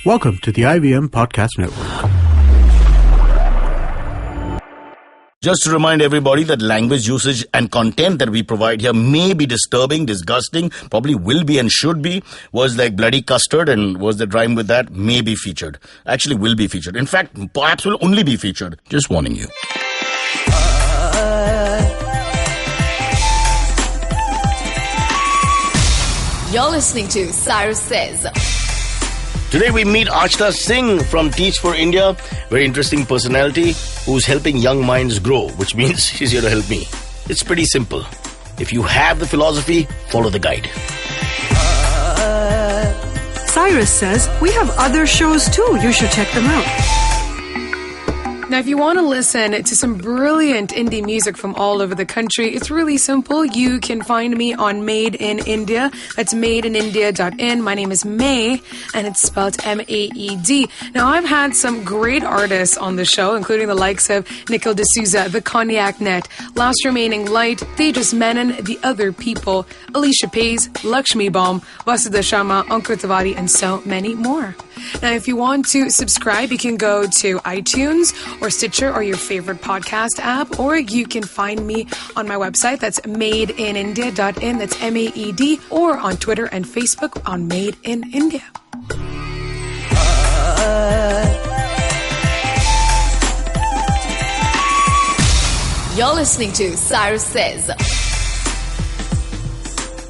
Welcome to the IVM Podcast Network. Just to remind everybody that language usage and content that we provide here may be disturbing, disgusting, probably will be and should be. Words like bloody custard and words that rhyme with that may be featured. Actually will be featured. In fact, perhaps will only be featured. Just warning you. You're listening to Cyrus Says. Today we meet Aastha Singh from Teach for India. Very interesting personality who's helping young minds grow, which means she's here to help me. It's pretty simple. If you have the philosophy, follow the guide. Cyrus says we have other shows too. You should check them out. Now, if you want to listen to some brilliant indie music from all over the country, it's really simple. You can find me on Made in India. That's madeinindia.in. My name is May, and it's spelled M-A-E-D. Now, I've had some great artists on the show, including the likes of Nikhil D'Souza, The Cognac Net, Last Remaining Light, Tejas Menon, The Other People, Alicia Pays, Lakshmi Baum, Vasudha Sharma, Ankur Tiwari, and so many more. Now, if you want to subscribe, you can go to iTunes or Stitcher or your favorite podcast app, or you can find me on my website. That's madeinindia.in. That's M-A-E-D, or on Twitter and Facebook on Made in India. You're listening to Cyrus Says.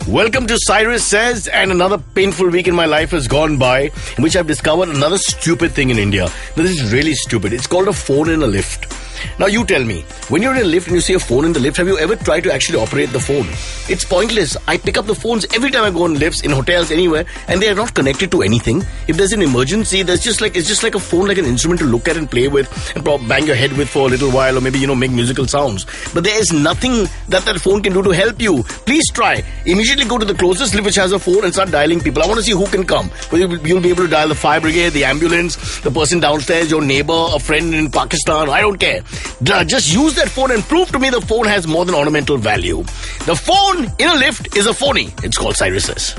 Welcome to Cyrus Says, and another painful week in my life has gone by in which I've discovered another stupid thing in India. Now, this is really stupid. It's called a phone in a lift. Now, you tell me, when you're in a lift and you see a phone in the lift, have you ever tried to actually operate the phone? It's pointless. I pick up the phones every time I go in lifts, in hotels, anywhere, and they are not connected to anything. If there's an emergency, it's just like a phone, like an instrument to look at and play with and bang your head with for a little while, or maybe, make musical sounds. But there is nothing that phone can do to help you. Please try. Immediately go to the closest lift which has a phone and start dialing people. I want to see who can come. You'll be able to dial the fire brigade, the ambulance, the person downstairs, your neighbor, a friend in Pakistan. I don't care. Just use that phone and prove to me the phone has more than ornamental value. The phone in a lift is a phony. It's called Cyrus Says.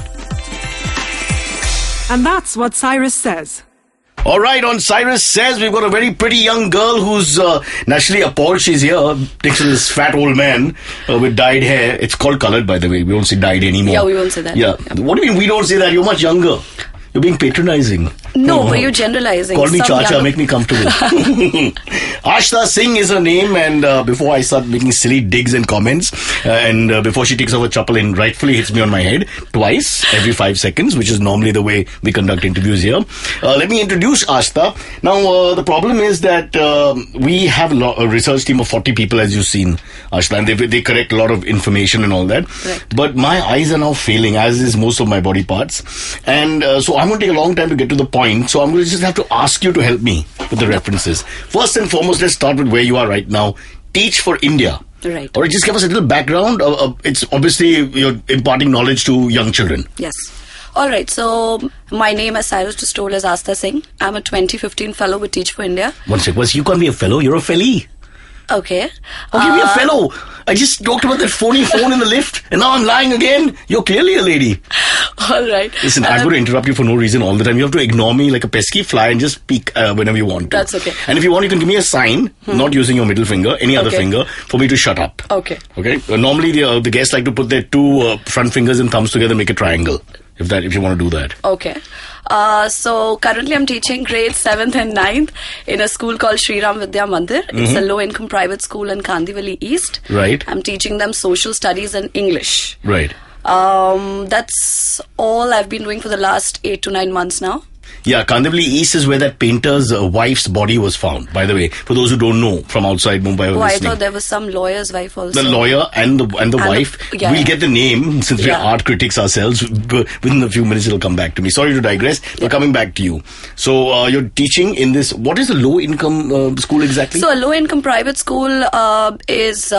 And that's what Cyrus says. All right, on Cyrus Says, we've got a very pretty young girl who's naturally appalled. She's here, takes to this fat old man with dyed hair. It's called colored, by the way. We don't say dyed anymore. Yeah, we won't say that. Yeah. What do you mean we don't say that? You're much younger. You're being patronizing. No, but you're generalizing. Call me Chacha, make me comfortable. Aastha Singh is her name, and before I start making silly digs and comments, and before she takes off her chappal and rightfully hits me on my head twice every 5 seconds, which is normally the way we conduct interviews here, let me introduce Aastha. Now, the problem is that we have a research team of 40 people, as you've seen, Aastha, and they correct a lot of information and all that. Right. But my eyes are now failing, as is most of my body parts, and so I'm going to take a long time to get to the point. So I'm going to just have to ask you to help me with the references. First and foremost, let's start with where you are right now. Teach for India. Right. Or just give us a little background. It's obviously you're imparting knowledge to young children. Yes. All right. So my name, as Cyrus just told, is Aastha Singh. I'm a 2015 fellow with Teach for India. One sec. You can't be a fellow. You're a fellie. Okay. Okay, be a fellow. I just talked about that phony phone in the lift, and now I'm lying again. You're clearly a lady. All right. Listen, I'm going to interrupt you for no reason all the time. You have to ignore me like a pesky fly and just speak whenever you want to. That's okay. And if you want, you can give me a sign, not using your middle finger, any other finger, for me to shut up. Okay. Okay. Normally, the guests like to put their two front fingers and thumbs together, make a triangle. If you want to do that. Okay. So currently I'm teaching grades 7th and 9th in a school called Sri Ram Vidya Mandir. It's a low-income private school in Kandivali East. Right. I'm teaching them social studies and English. Right. That's all I've been doing for the last 8 to 9 months now. Yeah, Kandivali East is where that painter's wife's body was found, by the way. For those who don't know from outside Mumbai. I thought there was some lawyer's wife also. The lawyer and the wife. We'll get the name since we're art critics ourselves. Within a few minutes it'll come back to me. Sorry to digress, but coming back to you. So you're teaching in this, what is a low-income school exactly? So a low-income private school is...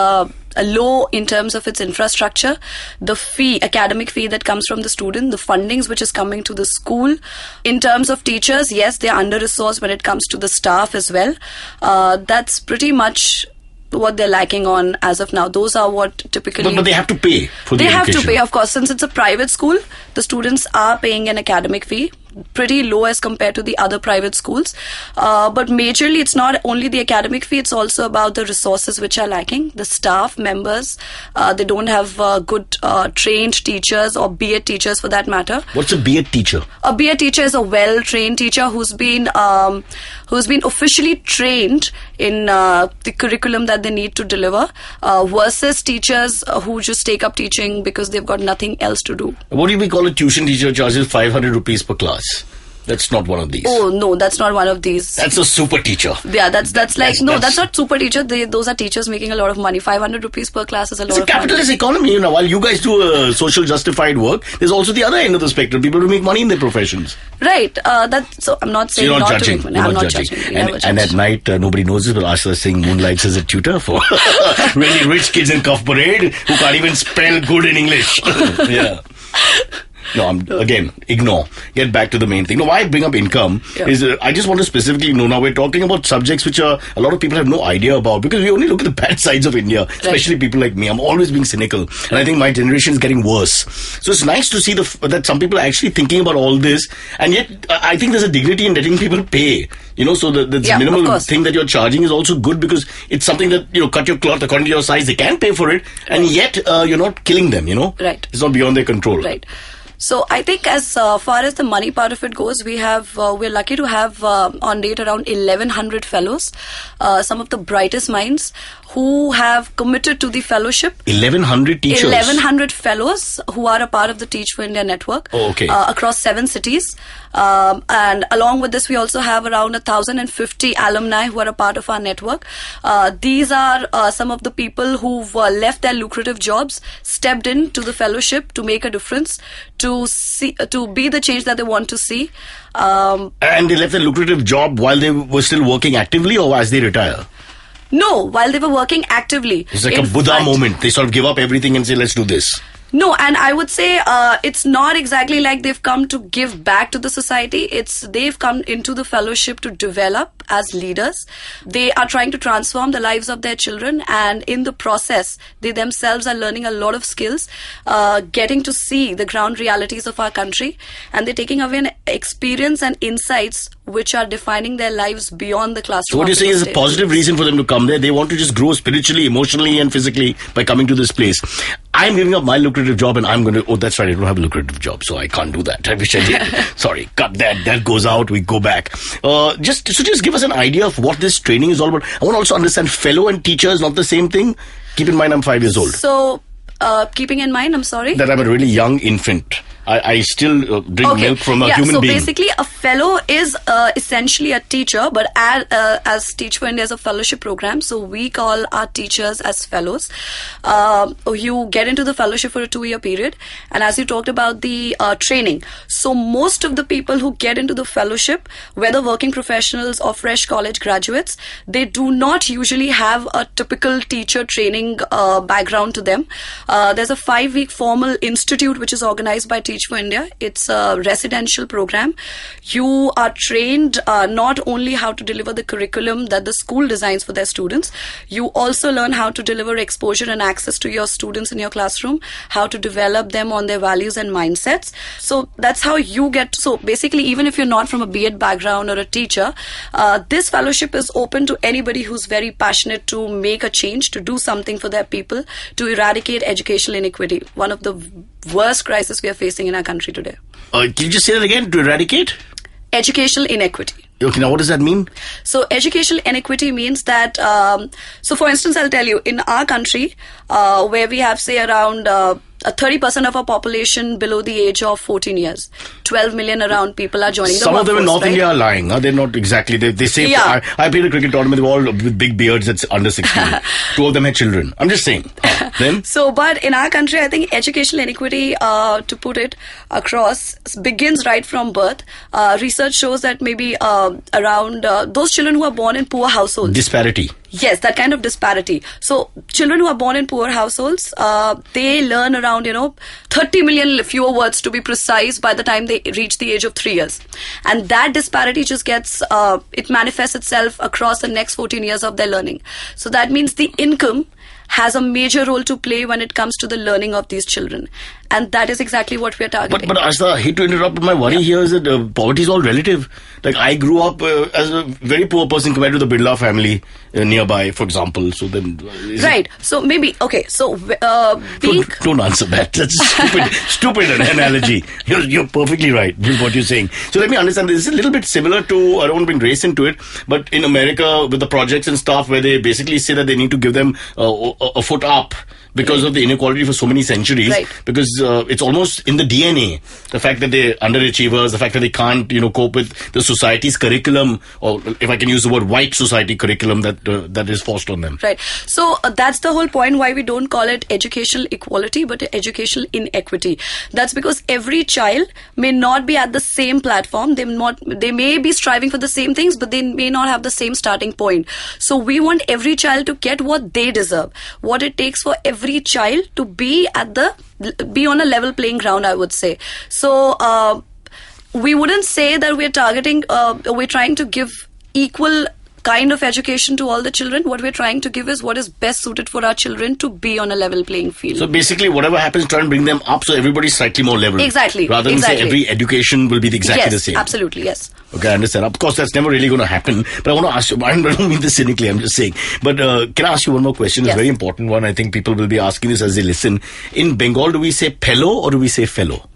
low in terms of its infrastructure, the academic fee that comes from the student, the fundings which is coming to the school. In terms of teachers, yes, they are under-resourced when it comes to the staff as well. That's pretty much what they're lacking on as of now. Those are what typically... But they have to pay for the education. They have to pay, of course. Since it's a private school, the students are paying an academic fee. pretty low as compared to the other private schools. But majorly, it's not only the academic fee, it's also about the resources which are lacking. The staff members, they don't have good trained teachers or B.Ed teachers for that matter. What's a B.Ed teacher? A B.Ed teacher is a well-trained teacher who's been officially trained in the curriculum that they need to deliver, versus teachers who just take up teaching because they've got nothing else to do. What do we call a tuition teacher charges 500 rupees per class? That's not one of these. Oh, no, that's not one of these. That's a super teacher. Yeah, that's that's not super teacher. Those are teachers making a lot of money. 500 rupees per class is a lot of money. It's a capitalist economy. You know, while you guys do social justified work, there's also the other end of the spectrum. People who make money in their professions. Right. So I'm not saying you're not not judging. to make money. I'm not judging. And at night, nobody knows this, but Aastha Singh moonlights as a tutor for really rich kids in Cuff Parade who can't even spell good in English. Yeah. No, again, ignore. Get back to the main thing. No, why I bring up income is I just want to specifically know, now we're talking about subjects which a lot of people have no idea about, because we only look at the bad sides of India, especially people like me. I'm always being cynical, and I think my generation is getting worse. So it's nice to see that some people are actually thinking about all this, and yet I think there's a dignity in letting people pay. You know, so the minimal thing that you're charging is also good, because it's something that, you know, cut your cloth according to your size. They can pay for it, and yet you're not killing them, you know. Right. It's not beyond their control. Right. So I think as far as the money part of it goes, we're lucky to have on date around 1,100 fellows, some of the brightest minds who have committed to the fellowship. 1,100 teachers? 1,100 fellows who are a part of the Teach for India network across 7 cities. And along with this, we also have around 1,050 alumni who are a part of our network. These are some of the people who've left their lucrative jobs, stepped into the fellowship to make a difference, to be the change that they want to see. And they left their lucrative job while they were still working actively, or as they retire? No, while they were working actively. It's like a Buddha moment. They sort of give up everything and say, let's do this. No, and I would say it's not exactly like they've come to give back to the society. They've come into the fellowship to develop as leaders. They are trying to transform the lives of their children, and in the process, they themselves are learning a lot of skills, getting to see the ground realities of our country, and they're taking away an experience and insights which are defining their lives beyond the classroom. So what you're saying is a positive reason for them to come there. They want to just grow spiritually, emotionally, and physically by coming to this place. I'm giving up my lucrative job, and I'm going to, oh, that's right, I don't have a lucrative job, so I can't do that. I wish I did. Sorry, cut that. That goes out, we go back. Just give us an idea of what this training is all about. I want to also understand fellow and teacher is not the same thing. Keep in mind, I'm 5 years old. So, keeping in mind, I'm sorry? That I'm a really young infant. I still drink milk from a human being. So basically, a fellow is essentially a teacher, but as Teach for India is a fellowship program, so we call our teachers as fellows. You get into the fellowship for a 2-year period, and as you talked about the training, so most of the people who get into the fellowship, whether working professionals or fresh college graduates, they do not usually have a typical teacher training background to them. There's a 5-week formal institute which is organized by Teach for India. It's a residential program. You are trained not only how to deliver the curriculum that the school designs for their students, you also learn how to deliver exposure and access to your students in your classroom, how to develop them on their values and mindsets. So that's how you get, so basically even if you're not from a B.Ed background or a teacher, this fellowship is open to anybody who's very passionate to make a change, to do something for their people, to eradicate educational inequity, one of the worst crises we are facing in our country today. Can you just say that again? To eradicate? Educational inequity. Okay, now what does that mean? So educational inequity means that, so for instance, I'll tell you, in our country, where we have, say, around 30% of our population below the age of 14 years. 12 million around people are joining the workforce. Some of them in North India are lying. They're not exactly. They say, I played a cricket tournament, they were all with big beards that's under 16. 2 of them had children. I'm just saying. Then? So, but in our country, I think educational inequity, to put it across, begins right from birth. Research shows that maybe around those children who are born in poor households. Disparity. Yes, that kind of disparity. So, children who are born in poor households, they learn around, 30 million fewer words to be precise by the time they reach the age of 3 years. And that disparity just gets, it manifests itself across the next 14 years of their learning. So, that means the income has a major role to play when it comes to the learning of these children. And that is exactly what we are targeting. But Aastha, I hate to interrupt, but my worry here is that poverty is all relative. Like, I grew up as a very poor person compared to the Birla family nearby, for example. So then... Right. So maybe, okay, so... Don't answer that. That's a stupid analogy. You're perfectly right with what you're saying. So let me understand. This is a little bit similar to, I don't want to bring race into it, but in America with the projects and stuff where they basically say that they need to give them a foot up because of the inequality for so many centuries. Right. Because it's almost in the DNA. The fact that they're underachievers, the fact that they can't, cope with the society's curriculum, or if I can use the word white society curriculum that is forced on them. Right. So that's the whole point why we don't call it educational equality, but educational inequity. That's because every child may not be at the same platform. They may be striving for the same things, but they may not have the same starting point. So we want every child to get what they deserve. What it takes for every child to be on a level playing ground, I would say. So we wouldn't say that we're trying to give equal kind of education to all the children. What we're trying to give is what is best suited for our children to be on a level playing field. So basically, whatever happens, try and bring them up so everybody's slightly more level. Exactly. Rather than say every education will be exactly the same. Yes, absolutely, yes. Okay, I understand. Of course, that's never really going to happen. But I want to ask you, I don't mean this cynically, I'm just saying. But can I ask you one more question? It's a very important one. I think people will be asking this as they listen. In Bengal, do we say fellow or do we say fellow?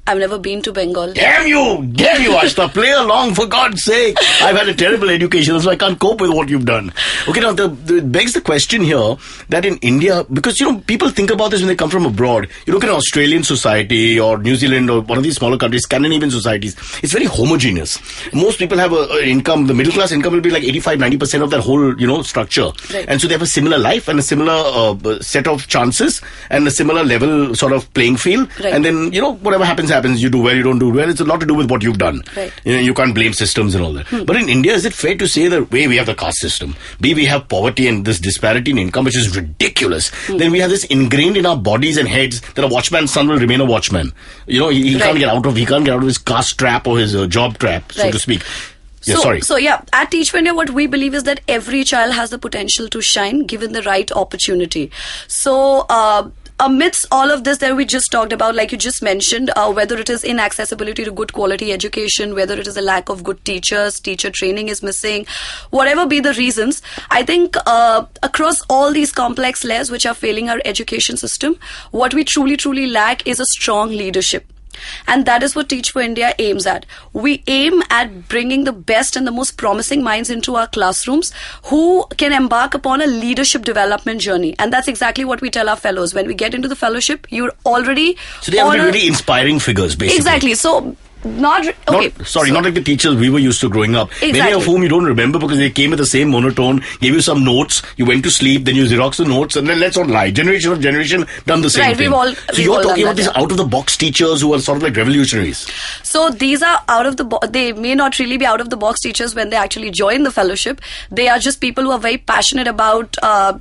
I've never been to Bengal. Damn you, Aastha. Play along, for God's sake. I've had a terrible education, so I can't cope with what you've done. Okay, now, it begs the question here that in India, because, people think about this when they come from abroad. You look at an Australian society or New Zealand or one of these smaller countries, Scandinavian societies. It's very homogeneous. Most people have an income, the middle class income will be like 85-90% of that whole, structure. Right. And so they have a similar life and a similar set of chances and a similar level sort of playing field. Right. And then, whatever happens, you do well, you don't do well. It's a lot to do with what you've done. Right. You can't blame systems and all that. But in India, is it fair to say that A, we have the caste system, B, we have poverty and this disparity in income, which is ridiculous. Then we have this ingrained in our bodies and heads that a watchman's son will remain a watchman. He can't get out of his caste trap or his job trap, so to speak. At Teach for India, what we believe is that every child has the potential to shine given the right opportunity. So, amidst all of this that we just talked about, like you just mentioned, whether it is inaccessibility to good quality education, whether it is a lack of good teachers, teacher training is missing, whatever be the reasons, I think across all these complex layers which are failing our education system, what we truly, truly lack is a strong leadership. And that is what Teach for India aims at. We aim at bringing the best and the most promising minds into our classrooms who can embark upon a leadership development journey. And that's exactly what we tell our fellows. When we get into the fellowship, you're already... So they have to be really inspiring figures, basically. Exactly. So... Not like the teachers we were used to growing up. Exactly. Many of whom you don't remember because they came with the same monotone, gave you some notes, you went to sleep, then you Xerox the notes, and then let's not lie. Generation of generation done the same thing. So you're talking about these out-of-the-box teachers who are sort of like revolutionaries. So these are they may not really be out-of-the-box teachers when they actually join the fellowship. They are just people who are very passionate about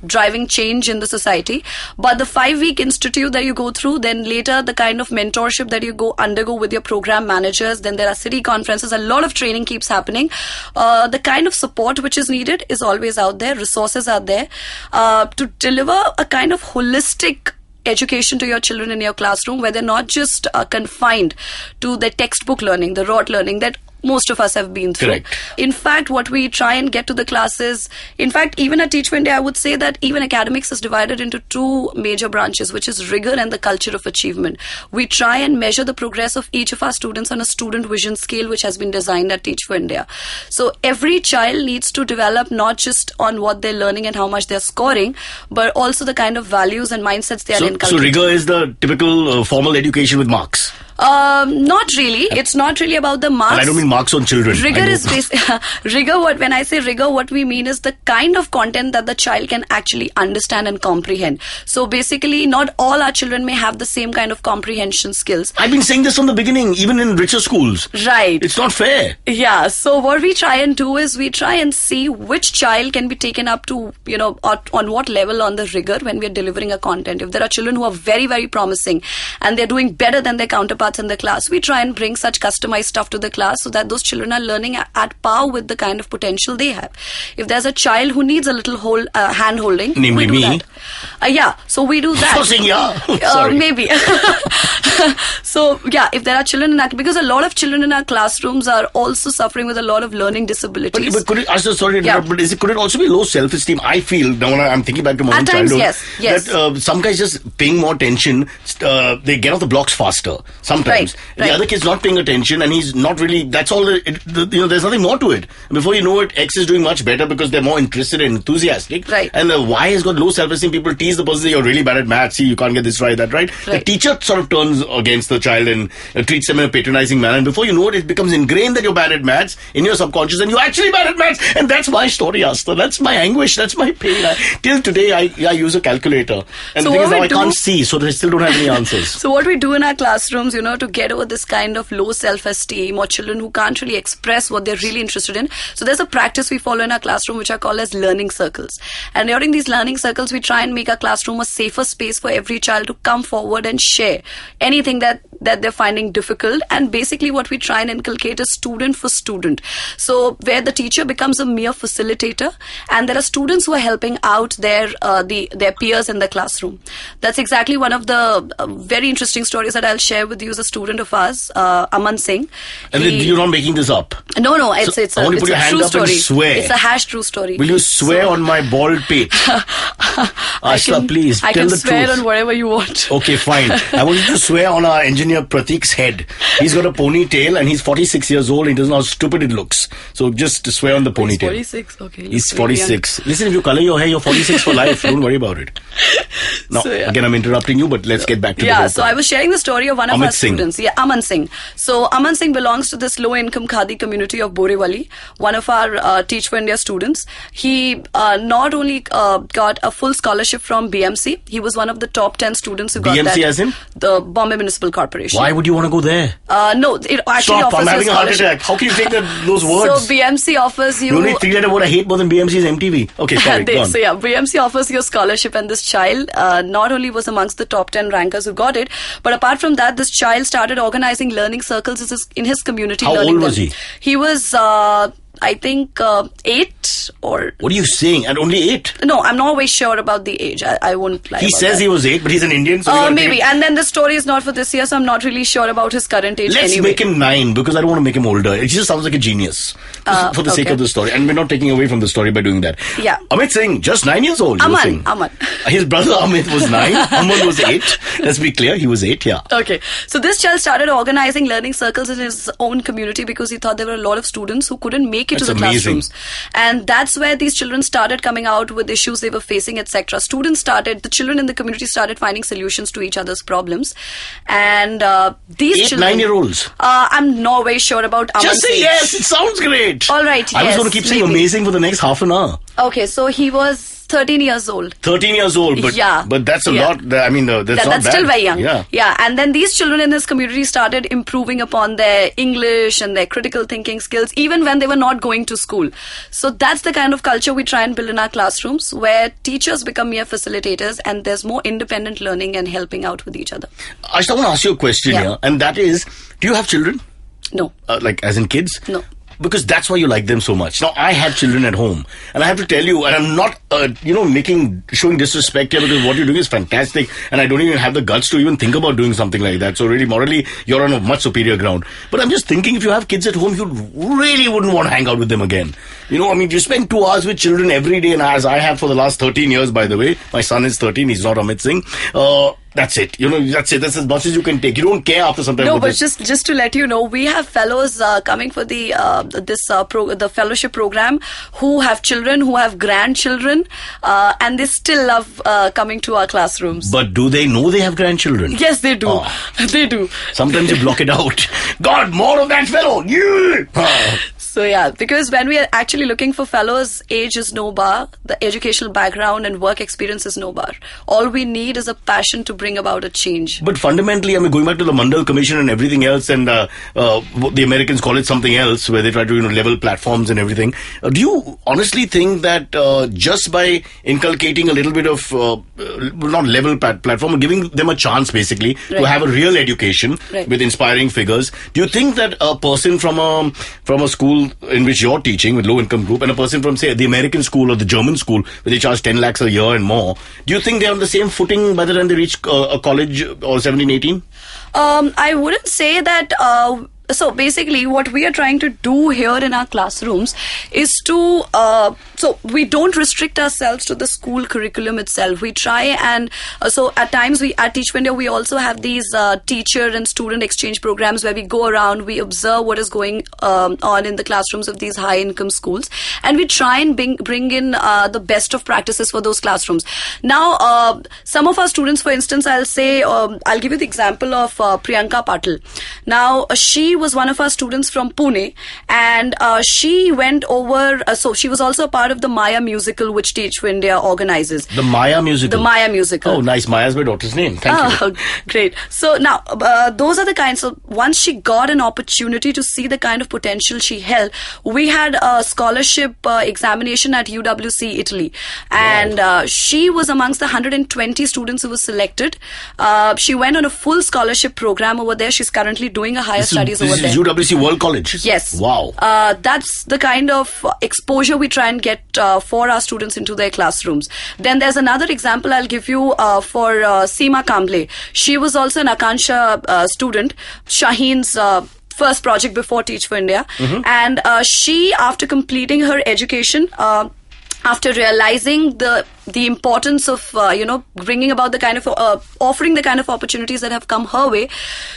driving change in the society. But the 5-week institute that you go through, then later the kind of mentorship that you undergo with your program manager, then there are city conferences, a lot of training keeps happening. The kind of support which is needed is always out there, resources are there to deliver a kind of holistic education to your children in your classroom where they're not just confined to the textbook learning, the rote learning that most of us have been through. Correct. In fact, what we try and get to the classes, in fact, even at Teach for India, I would say that even academics is divided into 2 major branches, which is rigor and the culture of achievement. We try and measure the progress of each of our students on a student vision scale, which has been designed at Teach for India. So every child needs to develop not just on what they're learning and how much they're scoring, but also the kind of values and mindsets they are inculcating. So rigor is the typical formal education with marks? Not really. It's not really about the marks. And I don't mean marks on children. Rigor is when I say rigor, what we mean is the kind of content that the child can actually understand and comprehend. So basically, not all our children may have the same kind of comprehension skills. I've been saying this from the beginning, even in richer schools. Right. It's not fair. Yeah. So what we try and do is we try and see which child can be taken up to, on what level on the rigor when we are delivering a content. If there are children who are very, very promising and they're doing better than their counterparts counterparts in the class. We try and bring such customized stuff to the class so that those children are learning at par with the kind of potential they have. If there's a child who needs a little hand holding, namely we do me. That. So we do that. So Singh, sorry. Maybe. So if there are children because a lot of children in our classrooms are also suffering with a lot of learning disabilities. But could it, Aastha, sorry to interrupt, but could it also be low self-esteem? I feel, now when I'm thinking back to my own childhood, yes. that some guys just paying more attention, they get off the blocks faster, sometimes. Right. The other kid's not paying attention and he's not really, that's all, there's nothing more to it. Before you know it, X is doing much better because they're more interested and enthusiastic. Right. And the Y has got low self-esteem. People tease the person, you're really bad at maths, see, you can't get this right, that right. The teacher sort of turns against the child and treats them in a patronizing manner. And before you know it, it becomes ingrained that you're bad at maths in your subconscious and you're actually bad at maths. And that's my story, Aastha. That's my anguish. That's my pain. Till today, I use a calculator. And the thing is now I can't see, so I still don't have any answers. So what we do in our classrooms, to get over this kind of low self-esteem or children who can't really express what they're really interested in. So there's a practice we follow in our classroom which are called as learning circles. And during these learning circles, we try and make our classroom a safer space for every child to come forward and share anything that they're finding difficult. And basically what we try and inculcate is student for student. So where the teacher becomes a mere facilitator and there are students who are helping out their peers in the classroom. That's exactly one of the very interesting stories that I'll share with you as a student of ours, Aman Singh. And you're not making this up? No, it's a true story. And swear. It's a true story. Will you swear on my bald pate? Aastha, please, tell the truth. I can swear on whatever you want. Okay, fine. I want you to swear on our engineer Pratik's head. He's got a ponytail and he's 46 years old. He doesn't know how stupid it looks. So just swear on the ponytail. He's 46, okay. He's 46. Young. Listen, if you color your hair, you're 46 for life. Don't worry about it. Now, again, I'm interrupting you, but let's get back to the whole so I was sharing the story of one of our students. Aman Singh. So Aman Singh belongs to this low-income Khadi community of Borewali, one of our Teach for India students. He not only got a full scholarship from BMC, he was one of the top 10 students who got that. BMC as in? The Bombay Municipal Corporation. Why would you want to go there? No, it actually offers I'm having a heart scholarship. attack. How can you take those words? So BMC offers you... The only three-letter word I hate more than BMC is MTV. Okay, sorry, go on. So BMC offers you a scholarship, and this child not only was amongst the top 10 rankers who got it, but apart from that, this child started organizing learning circles in his community. How old was he? He was... I think 8 or... What are you saying? And only 8? No, I'm not always sure about the age. I won't lie. He says he was 8, but he's an Indian. So maybe. And then the story is not for this year, so I'm not really sure about his current age. Let's anyway. make him 9 because I don't want to make him older. It just sounds like a genius for the sake of the story. And we're not taking away from the story by doing that. Yeah. Amit Singh, just 9 years old. Aman. His brother Amit was 9. Aman was 8. Let's be clear, he was 8, yeah. Okay. So this child started organizing learning circles in his own community because he thought there were a lot of students who couldn't make it to the classrooms. And that's where these children started coming out with issues they were facing, etc. The children in the community started finding solutions to each other's problems. And these 9-year-olds. I'm not very sure about Aman's Just say age. yes, it sounds great. All right, I was going to keep saying amazing for the next half an hour. Okay, so he was 13 years old. 13 years old, but that's a lot. I mean, that's not bad. That's still very young. Yeah. And then these children in this community started improving upon their English and their critical thinking skills, even when they were not going to school. So that's the kind of culture we try and build in our classrooms, where teachers become mere facilitators and there's more independent learning and helping out with each other. Aastha, I want to ask you a question here, and that is, do you have children? No. Like, as in kids? No. Because that's why you like them so much. Now, I have children at home, and I have to tell you, and I'm not, showing disrespect here, because what you're doing is fantastic, and I don't even have the guts to even think about doing something like that. So really, morally, you're on a much superior ground. But I'm just thinking, if you have kids at home, you really wouldn't want to hang out with them again. You spend 2 hours with children every day, and as I have for the last 13 years, by the way. My son is 13, he's not Amit Singh. That's it. That's it. That's as much as you can take. You don't care after some time. No, but just to let you know, we have fellows coming for the fellowship program who have children, who have grandchildren, and they still love coming to our classrooms. But do they know they have grandchildren? Yes, they do. They do. Sometimes you block it out. God, more of that fellow. Yeah. So yeah, because when we are actually looking for fellows, age is no bar, the educational background and work experience is no bar. All we need is a passion to bring about a change. But fundamentally, I mean, going back to the Mandal Commission and everything else, and the Americans call it something else, where they try to level platforms and everything. Do you honestly think that just by inculcating a little bit of not level platform, giving them a chance basically to have a real education with inspiring figures, do you think that a person from a school in which you're teaching with low income group and a person from say the American school or the German school where they charge 10 lakhs a year and more, do you think they're on the same footing by the time they reach a college or 17, 18? I wouldn't say that. So basically what we are trying to do here in our classrooms is to, so we don't restrict ourselves to the school curriculum itself. We try and, so at times at Teach for India, we also have these teacher and student exchange programs where we go around, we observe what is going on in the classrooms of these high income schools, and we try and bring in the best of practices for those classrooms. Now, some of our students, for instance, I'll say, I'll give you the example of Priyanka Patil. Now, she was one of our students from Pune, and she went over, so she was also a part of the Maya musical which Teach for India organizes. The Maya musical? The Maya musical. Oh, nice. Maya's my daughter's name. Thank you. Great. So now, those are the kinds, so once she got an opportunity to see the kind of potential she held, we had a scholarship examination at UWC, Italy. And she was amongst the 120 students who were selected. She went on a full scholarship program over there. She's currently doing a higher studies over there. This is UWC World College? Yes. Wow. That's the kind of exposure we try and get for our students into their classrooms. Then there's another example I'll give you for Seema Kamble. She was also an Akansha student, Shaheen's first project before Teach for India. And she, after completing her education, after realizing the importance of, bringing about the kind of, offering the kind of opportunities that have come her way,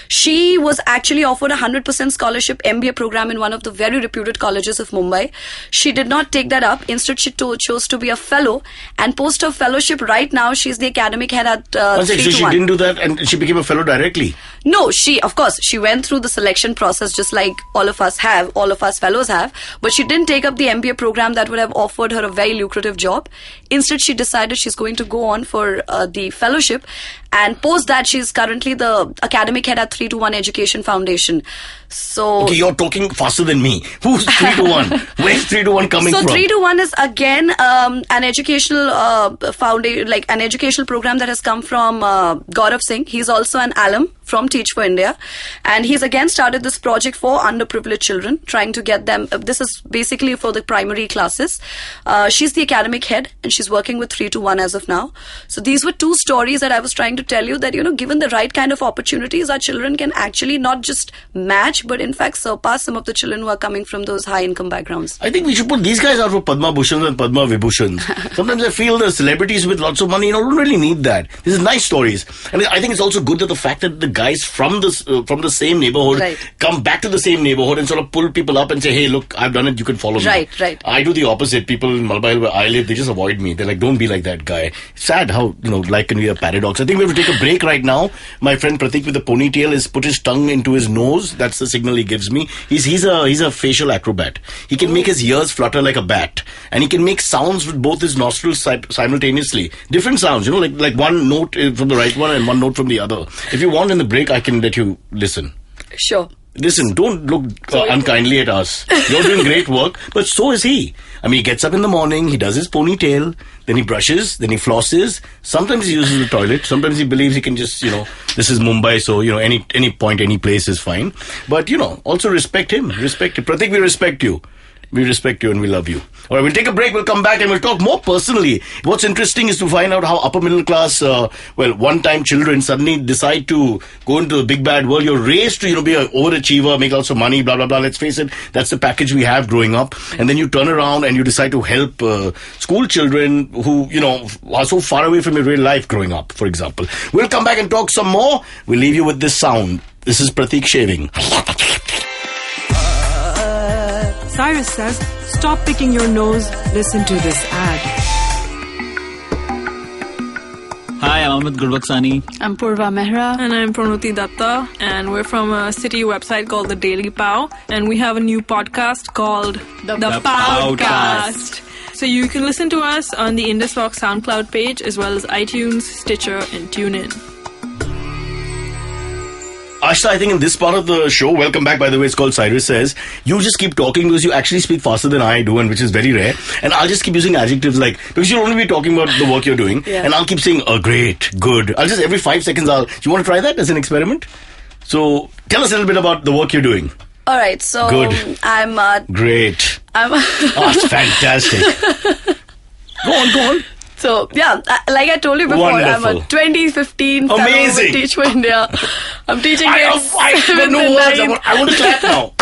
she was actually offered a 100% scholarship MBA program in one of the very reputed colleges of Mumbai. She did not take that up. Instead, she chose to be a fellow, and post her fellowship right now, she's the academic head at 3 so she didn't do that and she became a fellow directly? No, she went through the selection process just like all of us fellows have, but she didn't take up the MBA program that would have offered her a very lucrative job. Instead, she decided she's going to go on for the fellowship, and post that she's currently the academic head at 3-1 Education Foundation. So okay, you're talking faster than me. Who's 3-1? Where's 3-1 coming from? So 3-1 is again an educational foundation, like an educational program that has come from Gaurav Singh. He's also an alum from Teach for India, and he's again started this project for underprivileged children, trying to get them. This is basically for the primary classes. She's the academic head, and she's working with 3-1 as of now. So these were two stories that I was trying to tell you, that given the right kind of opportunities, our children can actually not just match, but in fact surpass some of the children who are coming from those high income backgrounds. I think we should put these guys out for Padma Bhushans and Padma Vibhushans. Sometimes I feel the celebrities with lots of money, don't really need that. This is nice stories, and I think it's also good that the fact that the guys from the same neighborhood come back to the same neighborhood and sort of pull people up and say, hey, look, I've done it, you can follow me. Right. I do the opposite. People in Malbahil where I live, they just avoid me. They're like, don't be like that guy. It's sad how life can be a paradox. I think we have to take a break right now. My friend Pratik with the ponytail has put his tongue into his nose. That's the signal he gives me. He's a facial acrobat. He can make his ears flutter like a bat, and he can make sounds with both his nostrils simultaneously. Different sounds, like one note from the right one and one note from the other. If you want in the break, I can let you listen. Sure. Listen, don't look unkindly at us. You're doing great work, but so is he. I mean, he gets up in the morning, he does his ponytail, then he brushes, then he flosses. Sometimes he uses the toilet. Sometimes he believes he can just, this is Mumbai, so, any point, any place is fine. But, also respect him. Respect him. Pratik, we respect you. We respect you and we love you. All right, we'll take a break. We'll come back and we'll talk more personally. What's interesting is to find out how upper middle class, one-time children suddenly decide to go into the big bad world. You're raised to, be an overachiever, make lots of money, blah, blah, blah. Let's face it, that's the package we have growing up. And then you turn around and you decide to help school children who, are so far away from your real life growing up, for example. We'll come back and talk some more. We'll leave you with this sound. This is Pratik shaving. Cyrus says, stop picking your nose, listen to this ad. Hi, I'm Amit Gurbaksani. I'm Purva Mehra. And I'm Pranuti Datta. And we're from a city website called The Daily Pow. And we have a new podcast called The Powcast. So you can listen to us on the Indus Rock SoundCloud page as well as iTunes, Stitcher, and TuneIn. Aastha, I think in this part of the show, welcome back, by the way, it's called Cyrus Says, you just keep talking because you actually speak faster than I do, and which is very rare. And I'll just keep using adjectives like, because you'll only be talking about the work you're doing, and I'll keep saying, great, good. I'll just, every 5 seconds, do you want to try that as an experiment? So, tell us a little bit about the work you're doing. All right, so good. I'm... Great. That's fantastic. Go on. So, yeah, like I told you before, Wonderful. I'm a 2015 fellow with Teach for India. I'm teaching grades 7th no and words. 9th. I want to clap now.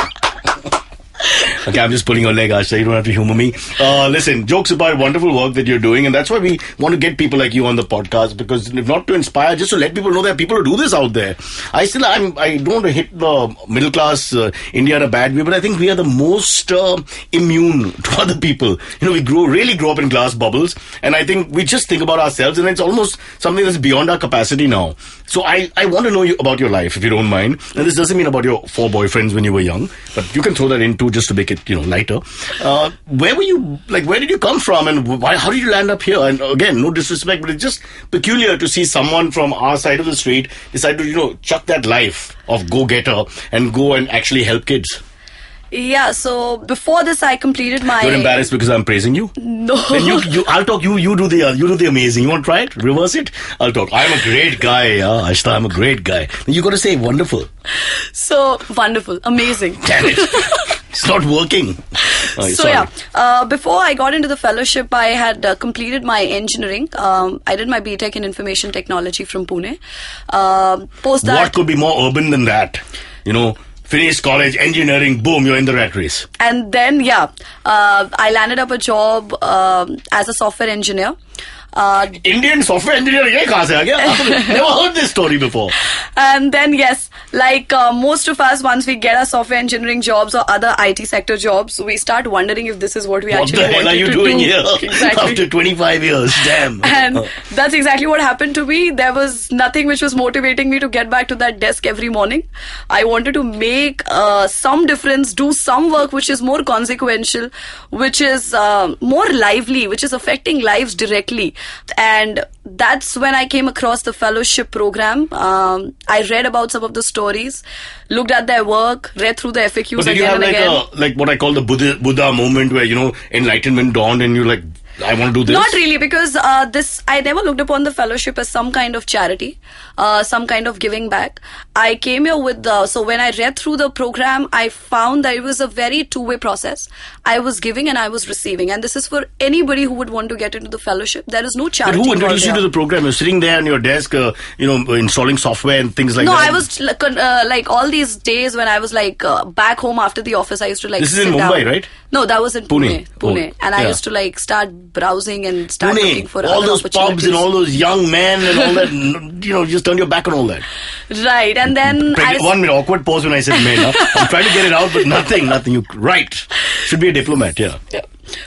Okay, I'm just pulling your leg, Aastha. You don't have to humor me. Listen, jokes about wonderful work that you're doing, and that's why we want to get people like you on the podcast, because if not to inspire, just to let people know there are people who do this out there. I don't want to hit the middle class India in a bad way, but I think we are the most immune to other people. You know, we really grow up in glass bubbles, and I think we just think about ourselves, and it's almost something that's beyond our capacity now. So I want to know about your life, if you don't mind. And this doesn't mean about your 4 boyfriends when you were young, but you can throw that in too, just to make it, lighter. Where were you, where did you come from, and how did you land up here? And again, no disrespect, but it's just peculiar to see someone from our side of the street decide to, chuck that life of go-getter and go and actually help kids. Yeah, so before this, I completed my... You're embarrassed because I'm praising you? No. Then I'll talk. You do the amazing. You want to try it? Reverse it? I'll talk. I'm a great guy, Aastha. I'm a great guy. You got to say wonderful. So wonderful, amazing. Damn it. It's not working. Before I got into the fellowship, I had completed my engineering. I did my BTech in Information Technology from Pune. Post that... What could be more urban than that? Finished college, engineering, boom, you're in the rat race. And then, I landed up a job as a software engineer. Indian software engineer, kahan se aa gaya? I've never heard this story before. And then, yes, most of us, once we get our software engineering jobs or other IT sector jobs, we start wondering if this is what we actually wanted to do. What the hell are you doing here? Exactly. After 25 years, damn. And that's exactly what happened to me. There was nothing which was motivating me to get back to that desk every morning. I wanted to make some difference, do some work which is more consequential, which is more lively, which is affecting lives directly. And that's when I came across the fellowship program. I read about some of the stories, looked at their work, read through the FAQs but did again and again. you have like what I call the Buddha moment where, enlightenment dawned and you're like, I want to do this? Not really, because I never looked upon the fellowship as some kind of charity, some kind of giving back. I came here with so when I read through the program, I found that it was a very two-way process. I was giving and I was receiving, and this is for anybody who would want to get into the fellowship. There is no charity. But who introduced you to the program? You're sitting there on your desk, installing software and things like that. No, I was like all these days when I was back home after the office, I used to This is in Mumbai, right? No, that was in Pune. And I used to start browsing and start looking for all other those pubs and all those young men and all that. Just turn your back on all that. Right, and then 1 minute, awkward pause when I said men. I'm trying to get it out, but nothing. You right. Should be a diplomat, yeah.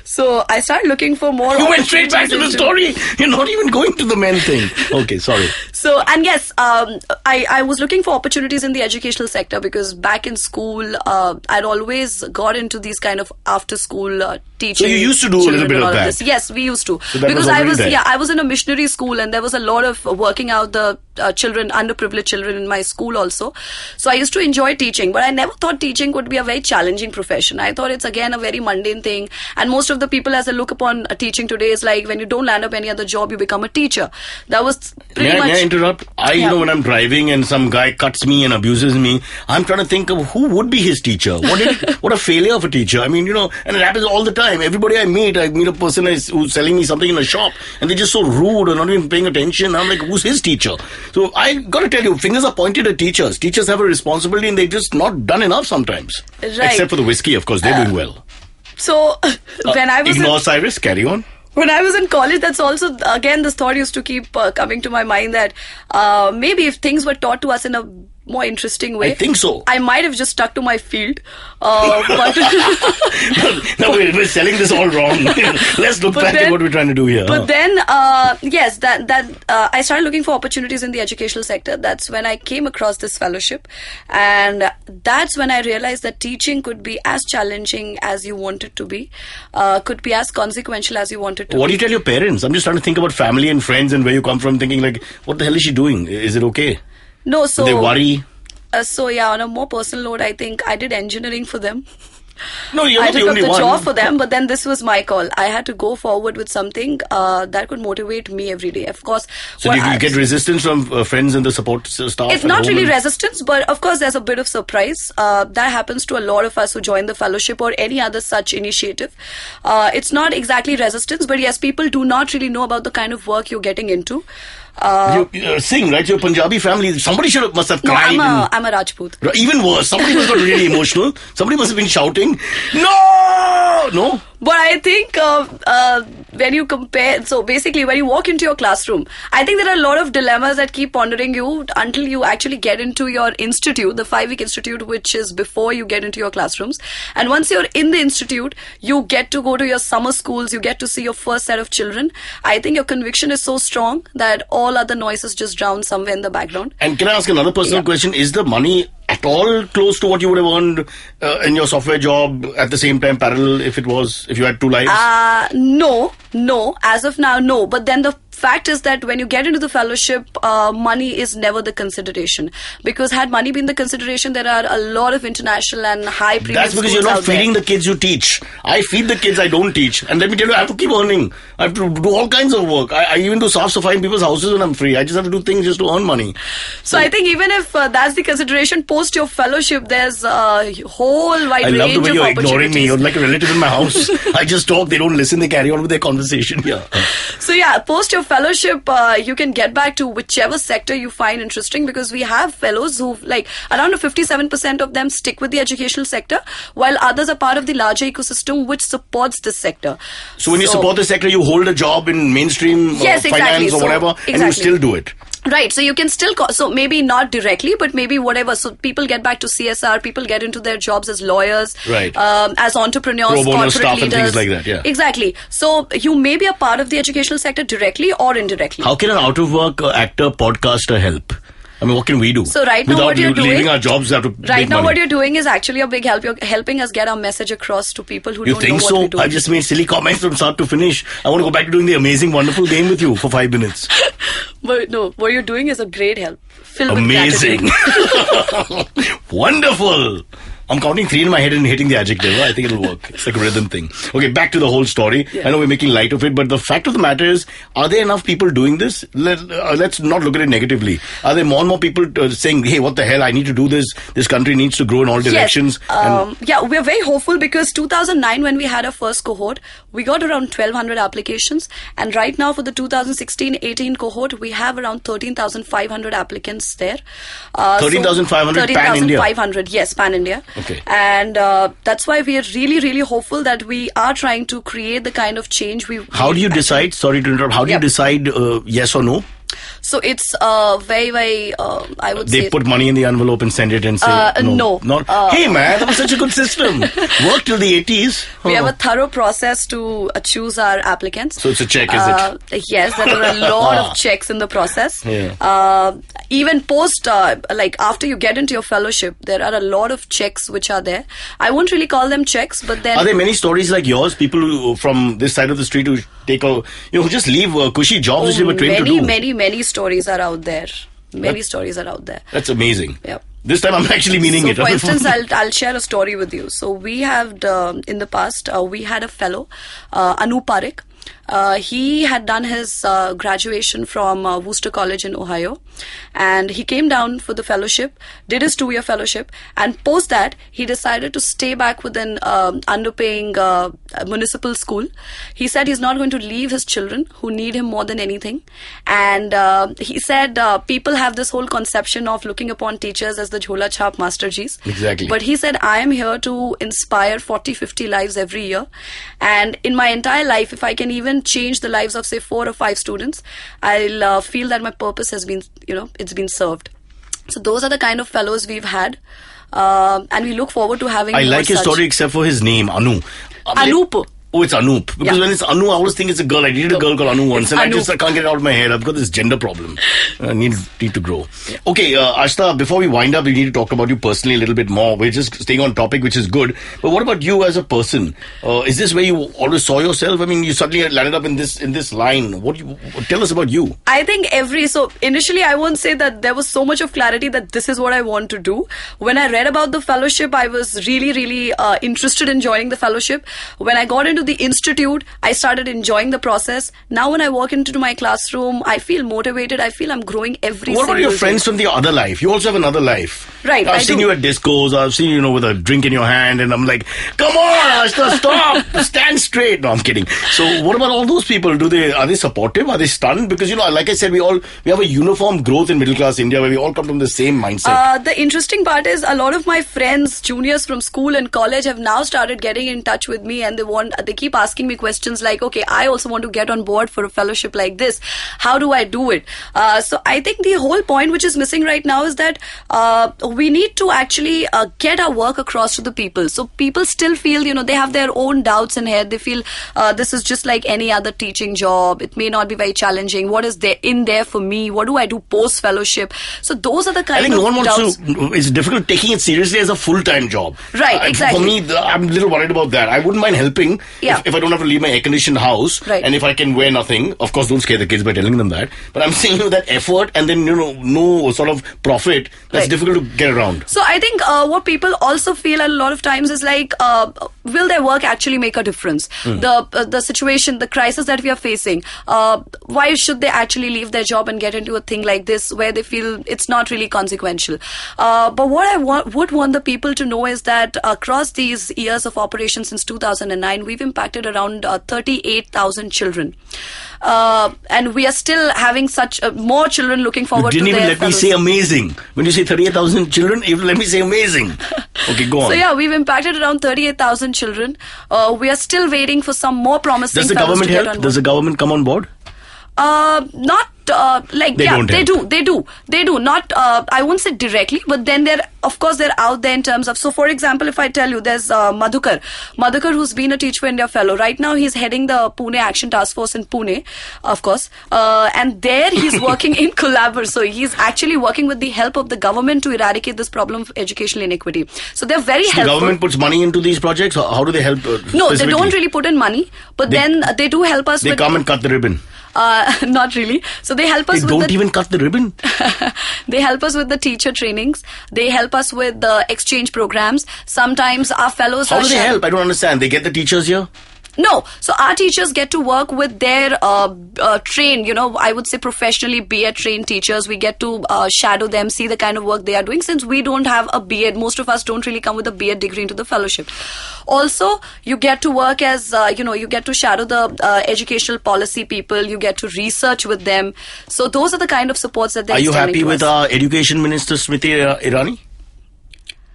So I started looking for more. You went straight back to the story. You're not even going to the men thing. Okay, sorry. So, and yes, I was looking for opportunities in the educational sector because back in school, I'd always got into these kind of after school teaching. So you used to do a little bit of that? This. Yes, we used to. So because I was in a missionary school and there was a lot of working out the children, underprivileged children in my school also. So I used to enjoy teaching, but I never thought teaching would be a very challenging profession. I thought it's again a very mundane thing. And most of the people as I look upon teaching today is like when you don't land up any other job, you become a teacher. That was pretty much... May I interrupt? When I'm driving and some guy cuts me and abuses me, I'm trying to think of who would be his teacher. What a failure of a teacher. I mean, and it happens all the time. Everybody I meet a person who's selling me something in a shop and they're just so rude or not even paying attention. I'm like, who's his teacher? So I got to tell you, fingers are pointed at teachers. Teachers have a responsibility and they've just not done enough sometimes. Right. Except for the whiskey, of course, they're doing well. So when I was... Ignore Cyrus, carry on. When I was in college, that's also, again, this thought used to keep coming to my mind that maybe if things were taught to us in a more interesting way. I think so. I might have just stuck to my field. But no, we're selling this all wrong. Let's look back at what we're trying to do here. But then, yes, I started looking for opportunities in the educational sector. That's when I came across this fellowship. And that's when I realized that teaching could be as challenging as you want it to be, could be as consequential as you want it to be. What do you tell your parents? I'm just trying to think about family and friends and where you come from, thinking like, what the hell is she doing? Is it okay? No, so... Do they worry? So yeah, on a more personal note, I think I did engineering for them. No, you're not the only one. I took up the job for them, but then this was my call. I had to go forward with something that could motivate me every day. Of course. So did you get resistance from friends and the support staff? It's not really resistance, but of course there's a bit of surprise. That happens to a lot of us who join the fellowship or any other such initiative. It's not exactly resistance, but yes, people do not really know about the kind of work you're getting into. Singh, right? Your Punjabi family. Somebody must have cried. No, I'm a Rajput. Even worse. Somebody must have got really emotional. Somebody must have been shouting, No! But I think when you compare, so basically when you walk into your classroom, I think there are a lot of dilemmas that keep pondering you until you actually get into your institute, the 5-week institute, which is before you get into your classrooms. And once you're in the institute, you get to go to your summer schools, you get to see your first set of children. I think your conviction is so strong that all other noises just drown somewhere in the background. And can I ask another personal question? Is the money at all close to what you would have earned in your software job at the same time, parallel, if you had 2 lives? No. As of now, no. But then the fact is that when you get into the fellowship, money is never the consideration. Because had money been the consideration, there are a lot of international and high premium That's because you're not feeding the kids you teach. I feed the kids I don't teach. And let me tell you, I have to keep earning. I have to do all kinds of work. I even do saaf-safai in people's houses when I'm free. I just have to do things just to earn money. So I think even if that's the consideration, post your fellowship, there's a whole wide range of opportunities. I love the way you're ignoring me. You're like a relative in my house. I just talk, they don't listen, they carry on with their conversation. Yeah. So yeah, post your fellowship, you can get back to whichever sector you find interesting, because we have fellows who, like, around 57% of them stick with the educational sector, while others are part of the larger ecosystem which supports this sector. So when you support the sector, you hold a job in mainstream finance or whatever, and you still do it. Right, so you can still, so maybe not directly, but maybe whatever. So people get back to CSR, people get into their jobs as lawyers, right, as entrepreneurs, pro bono corporate staff leaders. And things like that, yeah. Exactly. So you may be a part of the educational sector directly or indirectly. How can an out-of-work actor, podcaster help? I mean, what can we do? So right now what you're doing... leaving our jobs, have to right now what you're doing is actually a big help. You're helping us get our message across to people who don't know what we're doing. You think so? I've just made silly comments from start to finish. I want to go back to doing the amazing, wonderful game with you for 5 minutes. But no, what you're doing is a great help. Amazing. Wonderful. I'm counting 3 in my head and hitting the adjective. I think it'll work. It's like a rhythm thing. Okay, back to the whole story. Yeah. I know we're making light of it, but the fact of the matter is, are there enough people doing this? Let's not look at it negatively. Are there more and more people saying, hey, what the hell, I need to do this. This country needs to grow in all directions. Yes. Yeah, we're very hopeful because 2009, when we had our first cohort, we got around 1,200 applications. And right now for the 2016-18 cohort, we have around 13,500 applicants there. 13,500 pan-India? 13,500, yes, pan-India. Okay. And that's why we are really, really hopeful that we are trying to create the kind of change we... How do you decide, sorry to interrupt, how do you decide yes or no? So it's very, very, I would say... They put money in the envelope and send it and say, no. Hey man, that was such a good system. Worked till the 80s. We have a thorough process to choose our applicants. So it's a check, is it? Yes, there are a lot of checks in the process. Yeah. Even post, like after you get into your fellowship, there are a lot of checks which are there. I won't really call them checks, but then... Are there many stories like yours? People who, from this side of the street who take a, who just leave cushy jobs which they were trained to do? Many stories are out there. Many stories are out there. That's amazing. Yep. This time I'm actually meaning it. For instance, I'll share a story with you. So we have, in the past, we had a fellow, Anu Parekh. He had done his graduation from Worcester College in Ohio, and he came down for the fellowship, did his 2-year fellowship, and post that he decided to stay back with an underpaying municipal school. He said he's not going to leave his children who need him more than anything, and he said people have this whole conception of looking upon teachers as the Jhola Chhap Masterjis. Exactly. But he said, I am here to inspire 40-50 lives every year, and in my entire life, if I can even change the lives of say 4 or 5 students, I'll feel that my purpose has been, it's been served. So those are the kind of fellows we've had. And we look forward to having I more like his such. story except for his name, Anu. Anup. Oh, it's Anup. Because when it's Anu, I always think it's a girl. I dated a girl called Anu once, and I can't get it out of my head. I've got this gender problem. I need to grow. Okay, Aastha, before we wind up, we need to talk about you personally a little bit more. We're just staying on topic, which is good. But what about you as a person? Is this where you always saw yourself? I mean, you suddenly landed up in this line. Tell us about you. I think so initially I won't say that there was so much of clarity that this is what I want to do. When I read about the fellowship, I was really, really interested in joining the fellowship. When I got into the institute, I started enjoying the process. Now when I walk into my classroom, I feel motivated. I feel I'm growing every single day. What about your friends from the other life? You also have another life. Right, I've seen you at discos. I've seen you, with a drink in your hand, and I'm like, come on, Aastha, stop, stand straight. No, I'm kidding. So what about all those people? Are they supportive? Are they stunned? Because, like I said, we have a uniform growth in middle class India where we all come from the same mindset. The interesting part is a lot of my friends, juniors from school and college, have now started getting in touch with me, and they keep asking me questions like, okay, I also want to get on board for a fellowship like this. How do I do it? So I think the whole point which is missing right now is that we need to actually get our work across to the people. So people still feel, they have their own doubts in head. They feel this is just like any other teaching job. It may not be very challenging. What is there in there for me? What do I do post fellowship? So those are the kind of doubts. I think no one wants to. It's difficult taking it seriously as a full-time job. Right, exactly. For me, I'm a little worried about that. I wouldn't mind helping if I don't have to leave my air-conditioned house, right, and if I can wear nothing. Of course, don't scare the kids by telling them that. But I'm saying that effort and then no sort of profit. That's difficult to get around. So I think what people also feel a lot of times is like, will their work actually make a difference? The situation, the crisis that we are facing. Why should they actually leave their job and get into a thing like this where they feel it's not really consequential? But what I would want the people to know is that across these years of operation since 2009, we've impacted around 38,000 children. And we are still having such more children looking forward to their You didn't even let me say amazing. When you say 38,000 children, even let me say amazing. Okay, go on. So yeah, we've impacted around 38,000 children. We are still waiting for some more promising Does the fellows government to get help? on board. Does the government come on board? Not they do not I won't say directly, but then they're out there in terms of, so for example, if I tell you there's Madhukar who's been a Teach for India fellow. Right now he's heading the Pune Action Task Force in Pune, of course, and there he's working in collaboration. So he's actually working with the help of the government to eradicate this problem of educational inequity. So they're very helpful. The government puts money into these projects? How do they help? No, they don't really put in money, but then they do help us. They come and cut the ribbon. Not really. So they help us with don't even cut the ribbon. They help us with the teacher trainings. They help us with the exchange programs. Sometimes our fellows How do they help? I don't understand. They get the teachers here? No. So our teachers get to work with their trained, I would say professionally B.Ed trained teachers. We get to shadow them, see the kind of work they are doing. Since we don't have a B.Ed, most of us don't really come with a B.Ed degree into the fellowship. Also, you get to work as, you get to shadow the educational policy people. You get to research with them. So those are the kind of supports that they're extending to us. Are you happy with our Education Minister Smriti Irani?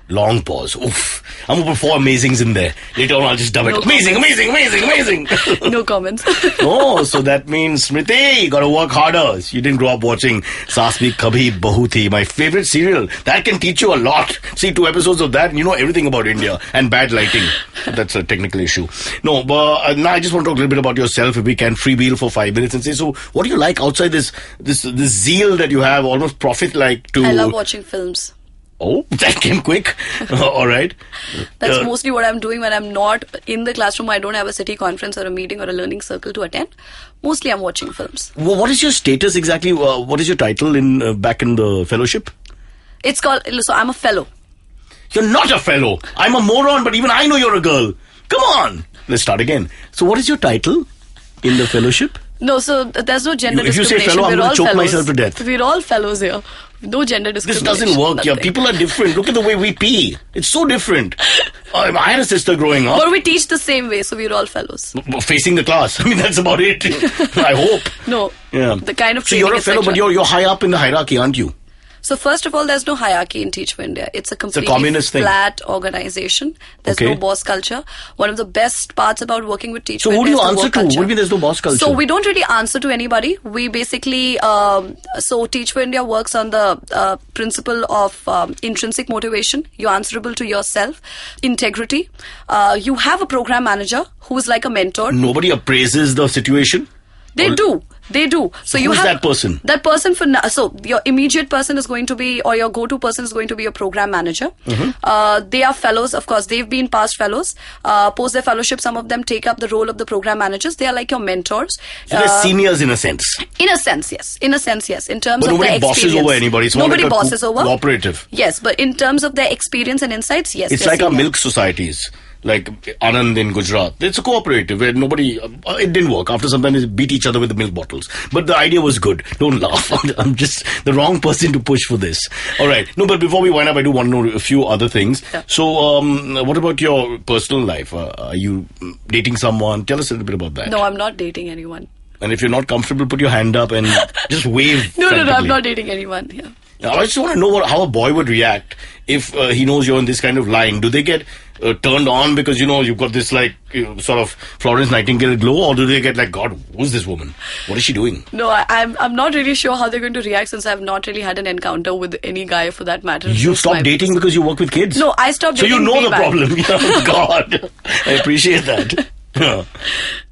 Long pause. Oof. I'm going to put 4 amazings in there. Later on, I'll just dub it. Amazing. No comments. Oh, so that means, Smriti, you got to work harder. You didn't grow up watching Saas Bhi Kabhi Bahu Thi, my favorite serial. That can teach you a lot. See 2 episodes of that and you know everything about India and bad lighting. That's a technical issue. No, but now I just want to talk a little bit about yourself, if we can freewheel for 5 minutes and say, so what do you like outside this zeal that you have, almost prophet-like to... I love watching films. Oh, that came quick. All right. That's mostly what I'm doing when I'm not in the classroom. I don't have a city conference or a meeting or a learning circle to attend. Mostly I'm watching films. Well, what is your status exactly? What is your title back in the fellowship? It's called, so I'm a fellow. You're not a fellow. I'm a moron, but even I know you're a girl. Come on. Let's start again. So what is your title in the fellowship? No, so there's no gender discrimination. If you say fellow, I'm going to choke myself to death. We're all fellows here. No gender discrimination. This doesn't work. Yeah, people are different. Look at the way we pee. It's so different. I had a sister growing up. But we teach the same way, so we're all fellows. Facing the class. I mean, that's about it. I hope. No. Yeah. The kind of so you're a fellow, but you're high up in the hierarchy, aren't you? So first of all, there's no hierarchy in Teach for India. It's a completely communist thing. flat organization. There's no boss culture. One of the best parts about working with Teach for So who India do you is the answer work to? What do culture. you mean there's no boss culture? So we don't really answer to anybody. We basically, so Teach for India works on the principle of intrinsic motivation. You're answerable to yourself. Integrity. You have a program manager who is like a mentor. Nobody appraises the situation? They do. So you Who's have that person? That person so your immediate person is going to be, or your go-to person is going to be your program manager. They are fellows, of course. They've been past fellows. Post their fellowship, some of them take up the role of the program managers. They are like your mentors. So they're seniors in a sense. In a sense, yes. In terms But of their nobody bosses experience. over anybody. It's more Nobody like a bosses over. cooperative. Yes, but in terms of their experience and insights, yes. It's they're like our senior. milk societies. Like Anand in Gujarat. It's a cooperative where nobody, it didn't work. After some time they beat each other with the milk bottles. But the idea was good. Don't laugh. I'm just the wrong person to push for this. Alright. No, but before we wind up, I do want to know a few other things. Yeah. So, what about your personal life? Are you dating someone? Tell us a little bit about that. No, I'm not dating anyone. And if you're not comfortable, put your hand up and just wave. No, I'm frantically. not dating anyone. Yeah. Now, I just want to know how a boy would react if he knows you're in this kind of line. Do they get turned on because, you've got this sort of Florence Nightingale glow, or do they get like, God, who's this woman? What is she doing? No, I'm not really sure how they're going to react since I've not really had an encounter with any guy for that matter. You stopped dating because you work with kids? No, I stopped so dating. So you know way the back. problem. Oh, God. I appreciate that. Yeah.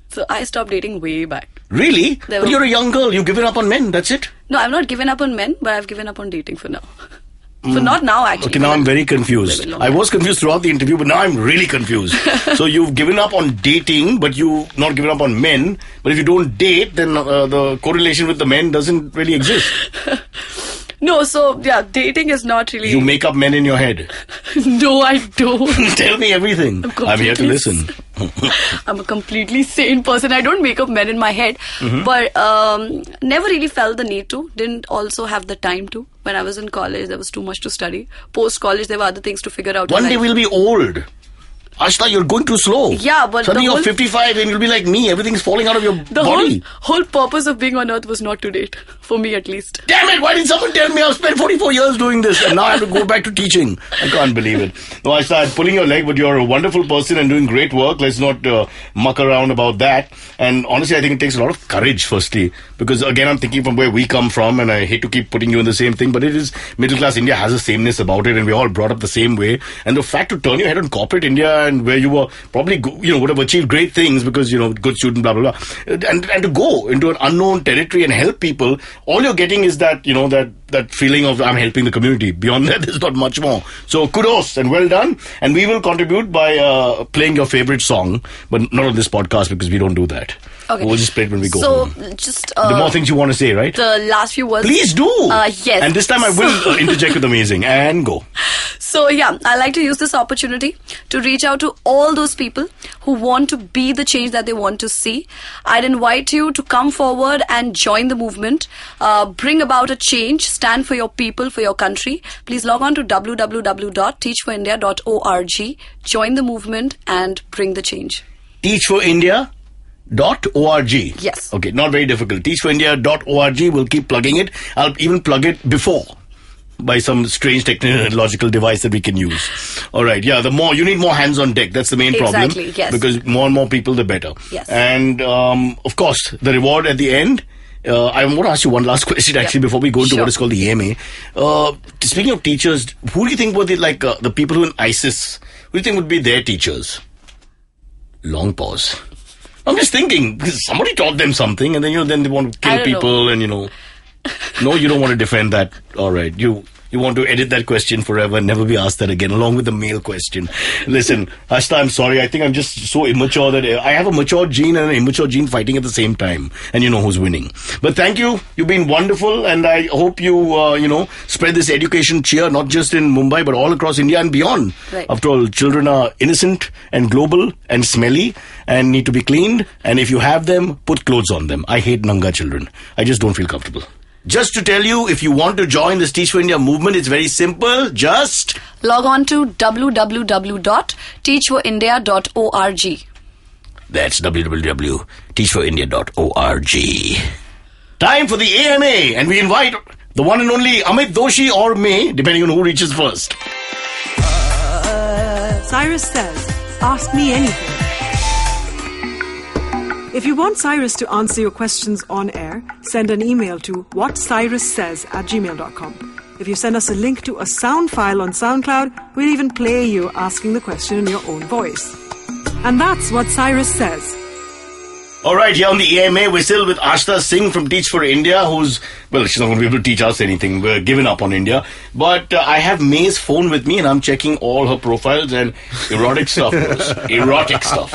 So I stopped dating way back. Really? But you're a young girl. You've given up on men. That's it? No, I've not given up on men, but I've given up on dating for now. So not now, actually. Okay, now I'm very confused. I was confused throughout the interview, but now I'm really confused. So you've given up on dating, but you've not given up on men. But if you don't date, then the correlation with the men doesn't really exist. No, so yeah, dating is not really... You make up men in your head. No, I don't. Tell me everything. I'm here to listen. I'm a completely sane person. I don't make up men in my head. But never really felt the need to. Didn't also have the time to. When I was in college, there was too much to study. Post-college, there were other things to figure out. One day we'll be old. Aastha, you're going too slow. Yeah, but suddenly you're 55 and you'll be like me. Everything's falling out of your body. The whole purpose of being on earth was not to date. For me, at least. Damn it! Why didn't someone tell me? I've spent 44 years doing this and now I have to go back to teaching. I can't believe it. No, I started pulling your leg, but you're a wonderful person and doing great work. Let's not muck around about that. And honestly, I think it takes a lot of courage, firstly. Because again, I'm thinking from where we come from, and I hate to keep putting you in the same thing, but it is middle class India has a sameness about it, and we're all brought up the same way. And the fact to turn your head on corporate India, and where you were probably would have achieved great things because good student, blah blah blah, and to go into an unknown territory and help people, all you're getting is that that feeling of I'm helping the community. Beyond that, there's not much more. So kudos and well done. And we will contribute by playing your favorite song, but not on this podcast because we don't do that. Okay. We'll just play it when we go home. So, just... the more things you want to say, right? The last few words... Please do! Yes. And this time I will interject with amazing. And go. So, yeah, I like to use this opportunity to reach out to all those people who want to be the change that they want to see. I'd invite you to come forward and join the movement. Bring about a change. Stand for your people, for your country. Please log on to www.teachforindia.org. Join the movement and bring the change. TeachForIndia.org. Yes. Okay, not very difficult. TeachForIndia.org. We'll keep plugging it. I'll even plug it before by some strange technological device that we can use. All right. Yeah, you need more hands on deck. That's the main problem. Exactly, yes. Because more and more people, the better. Yes. And, of course, the reward at the end. I want to ask you one last question actually before we go into what is called the EMA. Speaking of teachers, who do you think were the people who in ISIS, who do you think would be their teachers? Long pause. I'm just thinking, because somebody taught them something and then, then they want to kill people and, No, you don't want to defend that. All right. You want to edit that question forever and never be asked that again, along with the male question. Listen, Aastha, I'm sorry. I think I'm just so immature that I have a mature gene and an immature gene fighting at the same time. And you know who's winning. But thank you. You've been wonderful. And I hope you, spread this education cheer, not just in Mumbai, but all across India and beyond. Right. After all, children are innocent and global and smelly and need to be cleaned. And if you have them, put clothes on them. I hate Nanga children. I just don't feel comfortable. Just to tell you, if you want to join this Teach for India movement, it's very simple. Just log on to www.teachforindia.org. That's www.teachforindia.org. Time for the AMA, and we invite The one and only Amit Doshi or May, depending on who reaches first. Cyrus says, ask me anything. If you want Cyrus to answer your questions on air, send an email to whatcyrussays@gmail.com. If you send us a link to a sound file on SoundCloud, we'll even play you asking the question in your own voice. And that's what Cyrus says. All right, here on the EMA, we're still with Aastha Singh from Teach for India, who's, well, she's not going to be able to teach us anything. We're giving up on India. But I have May's phone with me, and I'm checking all her profiles, and erotic stuff goes. Erotic stuff.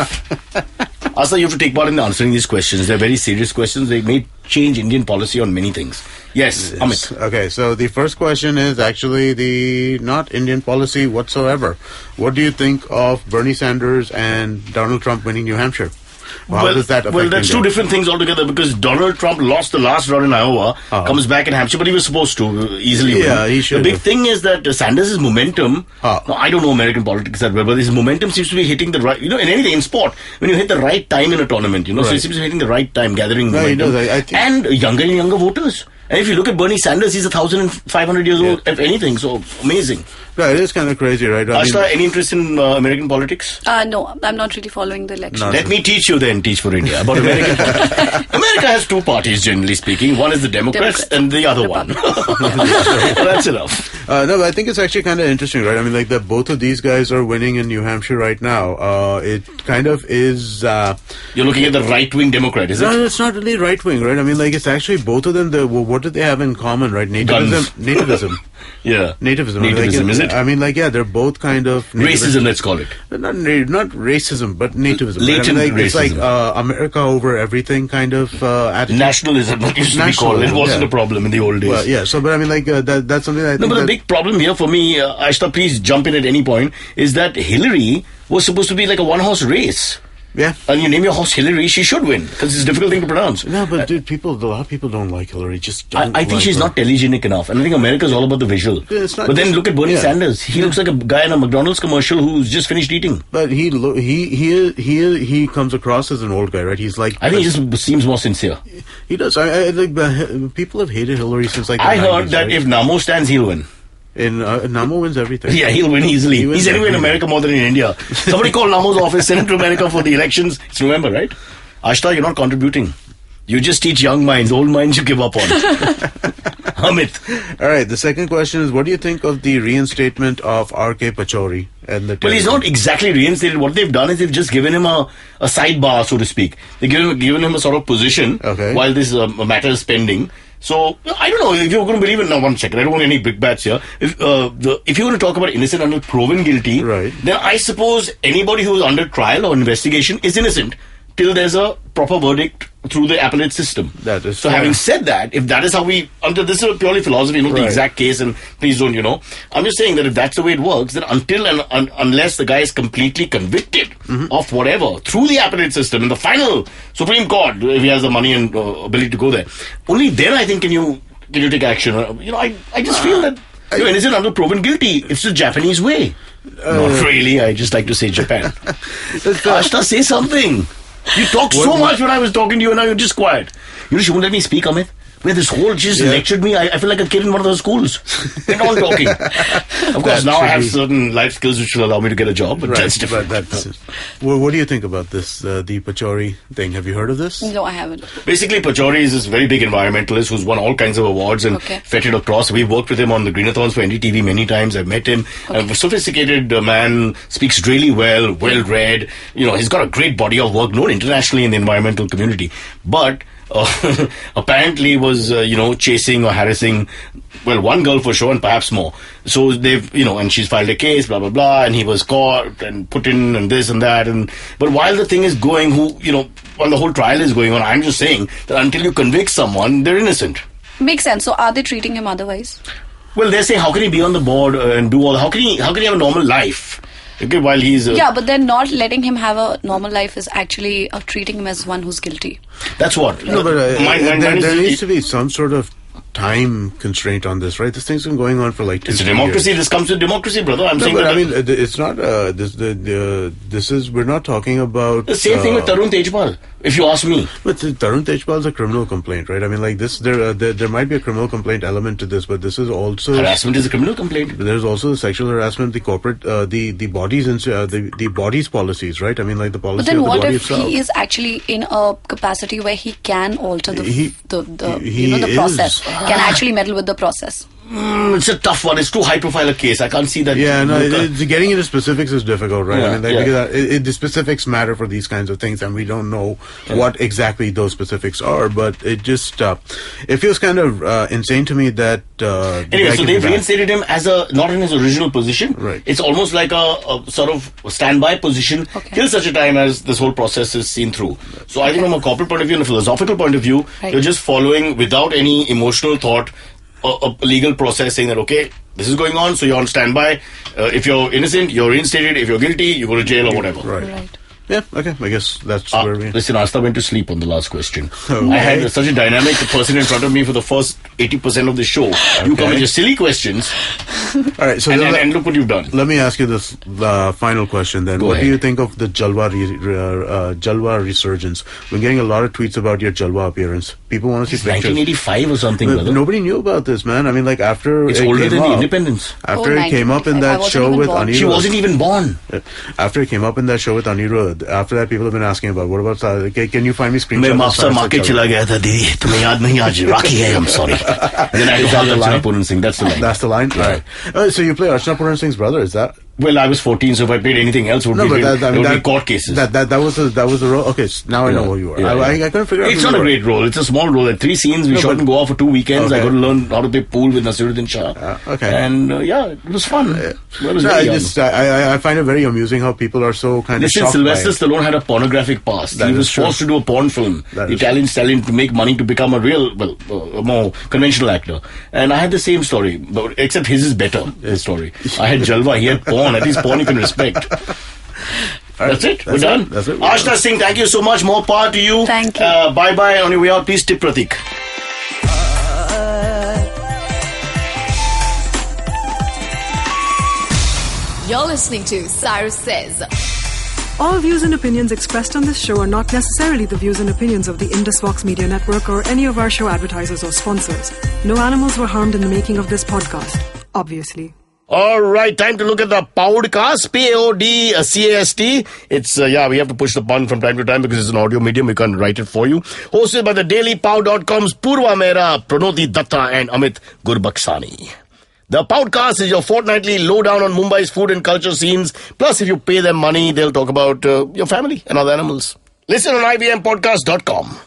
Aastha, you have to take part in answering these questions. They're very serious questions. They may change Indian policy on many things. Yes, Amit. Okay, so the first question is actually the not Indian policy whatsoever. What do you think of Bernie Sanders and Donald Trump winning New Hampshire? How does that affect Well, that's India? two different things altogether, because Donald Trump lost the last round in Iowa, comes back in Hampshire, but he was supposed to easily win. Yeah, he should. The big thing is that Sanders' momentum, now, I don't know American politics that well, but his momentum seems to be hitting the right, in anything, in sport, when you hit the right time in a tournament, so he seems to be hitting the right time, gathering momentum. He does, I think. And younger and younger voters. And if you look at Bernie Sanders, he's 1,500 years old, if anything, so amazing. Yeah, it is kind of crazy, right? Aastha, any interest in American politics? No, I'm not really following the election. Let me teach you then, Teach for India, about American politics. America has two parties, generally speaking. One is the Democrats and the other one. That's enough. No, but I think it's actually kind of interesting, right? I mean, like, that both of these guys are winning in New Hampshire right now. It kind of is... You're looking at the right-wing Democrat, is it? No, it's not really right-wing, right? I mean, like, it's actually both of them, what do they have in common, right? Nativism. Yeah. Nativism. Nativism, is it? I mean, like, yeah, they're both kind of... Racism, let's call it. Not racism, but nativism. Latent right? I mean, like, racism. It's like America over everything kind of attitude. Nationalism, that used to be called. It wasn't a problem in the old days. Well, yeah, so, but I mean, like, that's something I think... No, but the big problem here for me, Aastha, please jump in at any point, is that Hillary was supposed to be like a one-horse race. Yeah. And you name your horse Hillary, she should win, because it's a difficult thing to pronounce. No, but dude, a lot of people don't like Hillary. Just don't I think she's not telegenic enough. And I think America's all about the visual. It's not But then just- look at Bernie yeah. Sanders. He looks like a guy in a McDonald's commercial who's just finished eating. But he comes across as an old guy, right? He's like... I think he just seems more sincere. He does. I think people have hated Hillary since like the I heard 90s, that right? if Namo stands, he'll win. Namo wins everything. Yeah, he'll win easily. He wins He's anywhere in everything. America more than in India. Somebody call Namo's office, send him to America for the elections. It's November, right? Aastha, you're not contributing. You just teach young minds. Old minds you give up on. Amit. All right, the second question is, what do you think of the reinstatement of R.K. Pachauri? And the Well, he's not exactly reinstated. What they've done is they've just given him a sidebar, so to speak. They've given him a sort of position while this matter is pending. So, I don't know if you're going to believe it. Now, one second. I don't want any big bats here. If you're going to talk about innocent until proven guilty, then I suppose anybody who is under trial or investigation is innocent till there's a proper verdict through the appellate system. That is so fair. having said that, if that is how we... This is purely philosophy, not the exact case, and please don't, I'm just saying that if that's the way it works, then until and unless the guy is completely convicted of whatever, through the appellate system, in the final Supreme Court, if he has the money and ability to go there, only then I think can you take action. I just feel that you're innocent until proven guilty. It's the Japanese way. Not really, I just like to say Japan. Aastha, say something. You talked so much when I was talking to you, and now you're just quiet. She won't let me speak, Amit. Where this whole, she just lectured me. I feel like a kid in one of those schools. Get on talking. Of course, now I have certain life skills which will allow me to get a job, but that's different. Well, what do you think about this, the Pachauri thing? Have you heard of this? No, I haven't. Basically, Pachauri is this very big environmentalist who's won all kinds of awards and feted across. We've worked with him on the Greenathons for NDTV many times. I've met him. A sophisticated man, speaks really well, well-read. He's got a great body of work, known internationally in the environmental community. But apparently was, chasing or harassing, one girl for sure and perhaps more. So they've, and she's filed a case, blah, blah, blah, and he was caught and put in and this and that. But while the thing is going, while the whole trial is going on, I'm just saying that until you convict someone, they're innocent. Makes sense. So are they treating him otherwise? Well, they say, how can he be on the board and do all, how can he have a normal life? Okay, while he's... but then not letting him have a normal life is actually treating him as one who's guilty. That's what. No, but there needs to be some sort of time constraint on this, right? This thing's been going on for like 2 It's a years. democracy. This comes with democracy, brother. I'm saying But that. I mean, it's not. This is. We're not talking about The same thing with Tarun Tejpal, if you ask me. But Tarun Tejpal is a criminal complaint, right? I mean, like this, there might be a criminal complaint element to this, but this is also Harassment is a criminal complaint. There's also the sexual harassment, the corporate, the bodies and the bodies policies, right? I mean, like the policy But then of the what body if itself. he is actually in a capacity where he can alter the He process, is. can actually meddle with the process? It's a tough one. It's too high profile a case. I can't see that. Yeah, no, getting into specifics is difficult, right? Yeah, I mean, like, yeah. because the specifics matter for these kinds of things, and we don't know what exactly those specifics are. But it just it feels kind of insane to me that. Anyway, so they've reinstated him as not in his original position. Right. It's almost like a sort of standby position till such a time as this whole process is seen through. So I think from a corporate point of view and a philosophical point of view, you're just following without any emotional thought a legal process saying that, okay, this is going on, so you're on standby. If you're innocent, you're reinstated. If you're guilty, you go to jail or whatever. Right. Yeah, okay. I guess that's where we... Listen, Aastha went to sleep on the last question. Okay. I had such a dynamic person in front of me for the first 80% of the show. You come with your silly questions. All right, so and look what you've done. Let me ask you this final question then. Go What ahead. do you think of the Jalwa resurgence? We're getting a lot of tweets about your Jalwa appearance. People want to see It's pictures. 1985 or something, But brother. nobody knew about this, man. I mean, like, after It's it older came than the up- independence. After Oh, it came up in 1985. I that wasn't show even with born. Anirudh. She wasn't even born. After it came up in that show with Anirudh, after that people have been asking about, what about, can you find me screenshots? मैं of Mapusa Cyrus market Jalwa? चला गया था दीदी तुम्हें याद नहीं आज राखी है I'm sorry and then I had to call Archana Puran Singh. That's the line. That's the line? Yeah. All right. So you play Archana Puran Singh's brother, is that? Well, I was 14, so if I played anything else, it would be court cases. That was the role. Okay, now I know who you are. Yeah, I couldn't figure out. It's who not you a were. great role. It's a small role. At 3 scenes, we shot in Goa for 2 weekends. I Okay. got to learn how to play pool with Nasiruddin Shah. Okay. And it was fun. Well, it was No, very young. I find it very amusing how people are so kind Listen, of shocked Sylvester by it. Stallone had a pornographic past. That He is was true. forced to do a porn film. That The is Italian stallion to make money to become a real, a more conventional actor. And I had the same story, but except his is better, his story. I had Jalwa, he had porn. At least porn you can respect. That's it. We're done. That's it. Aastha Singh, thank you so much. More power to you. Thank you. Bye-bye. On your way out, please tip Pratik. You're listening to Cyrus Says. All views and opinions expressed on this show are not necessarily the views and opinions of the Indus Vox Media Network or any of our show advertisers or sponsors. No animals were harmed in the making of this podcast, obviously. All right, time to look at the podcast, P-A-O-D-C-A-S-T. It's, we have to push the pun from time to time because it's an audio medium. We can't write it for you. Hosted by the dailypow.com's Purva Mehra, Pranoti Datta and Amit Gurbaksani. The podcast is your fortnightly lowdown on Mumbai's food and culture scenes. Plus, if you pay them money, they'll talk about your family and other animals. Listen on IBMpodcast.com.